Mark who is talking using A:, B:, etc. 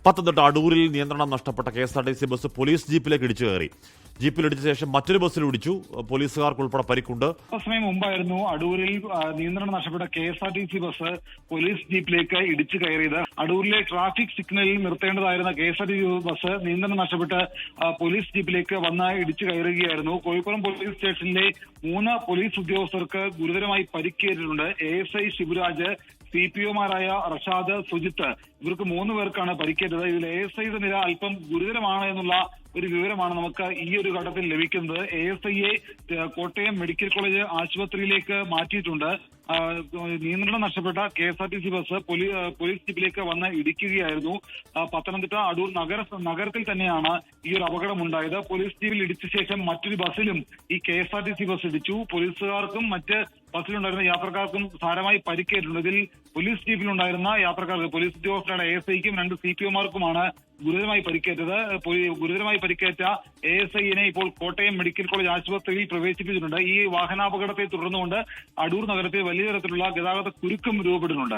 A: പത്തനംതിട്ട അടൂരിൽ നിയന്ത്രണം നഷ്ടപ്പെട്ട KSRTC ബസ് പോലീസ് ജീപ്പിലേക്ക് ഇടിച്ചു കയറി. ജീപ്പിലിടിച്ച ശേഷം മറ്റൊരു ബസ്സിൽ ഇടിച്ചു. പോലീസുകാർക്ക് ഉൾപ്പെടെ പരിക്കുണ്ട്.
B: സമയം മുമ്പായിരുന്നു അടൂരിൽ നിയന്ത്രണം നഷ്ടപ്പെട്ട KSRTC ബസ് പോലീസ് ജീപ്പിലേക്ക് ഇടിച്ചു കയറിയത്. അടൂരിലെ ട്രാഫിക് സിഗ്നലിൽ നിർത്തേണ്ടതായിരുന്ന KSRTC ബസ് നിയന്ത്രണം നഷ്ടപ്പെട്ട് പോലീസ് ജീപ്പിലേക്ക് വന്ന് ഇടിച്ചു കയറുകയായിരുന്നു. കോഴിക്കോട് പോലീസ് സ്റ്റേഷനിലെ 3 പോലീസ് ഉദ്യോഗസ്ഥർക്ക് ഗുരുതരമായി പരിക്കേറ്റിട്ടുണ്ട്. ASI ശിവരാജ്, CPOമാരായ റഷാദ്, സുജിത്ത്, ഇവർക്ക് 3 പേർക്കാണ് പരിക്കേറ്റത്. ഇതിൽ ASIയുടെ നില അല്പം ഗുരുതരമാണ് എന്നുള്ള ഒരു വിവരമാണ് നമുക്ക് ഈ ഒരു ഘട്ടത്തിൽ ലഭിക്കുന്നത്. ASIയെ കോട്ടയം മെഡിക്കൽ കോളേജ് ആശുപത്രിയിലേക്ക് മാറ്റിയിട്ടുണ്ട്. നിയന്ത്രണം നഷ്ടപ്പെട്ട KSRTC ബസ് പോലീസ് ജീപ്പിലേക്ക് വന്ന് ഇടിക്കുകയായിരുന്നു. പത്തനംതിട്ട അടൂർ നഗരത്തിൽ തന്നെയാണ് ഈ ഒരു അപകടമുണ്ടായത്. പോലീസ് ജീപ്പിൽ ഇടിച്ച ശേഷം മറ്റൊരു ബസ്സിലും ഈ KSRTC ബസ് ഇടിച്ചു. പോലീസുകാർക്കും മറ്റ് ബസ്സിലുണ്ടായിരുന്ന യാത്രക്കാർക്കും സാരമായി പരിക്കേറ്റിട്ടുണ്ട്. ഇതിൽ പോലീസ് ജീപ്പിലുണ്ടായിരുന്ന യാത്രക്കാർക്ക്, പോലീസ് ഉദ്യോഗസ്ഥരുടെ ASIക്കും 2 CPOമാർക്കുമാണ് ഗുരുതരമായി പരിക്കേറ്റത്. ഗുരുതരമായി പരിക്കേറ്റ ASIനെ ഇപ്പോൾ കോട്ടയം മെഡിക്കൽ കോളേജ് ആശുപത്രിയിൽ പ്രവേശിപ്പിച്ചിട്ടുണ്ട്. ഈ വാഹനാപകടത്തെ തുടർന്നുകൊണ്ട് അടൂർ നഗരത്തിൽ വലിയ തരത്തിലുള്ള ഗതാഗത കുരുക്കും രൂപപ്പെടുന്നുണ്ട്.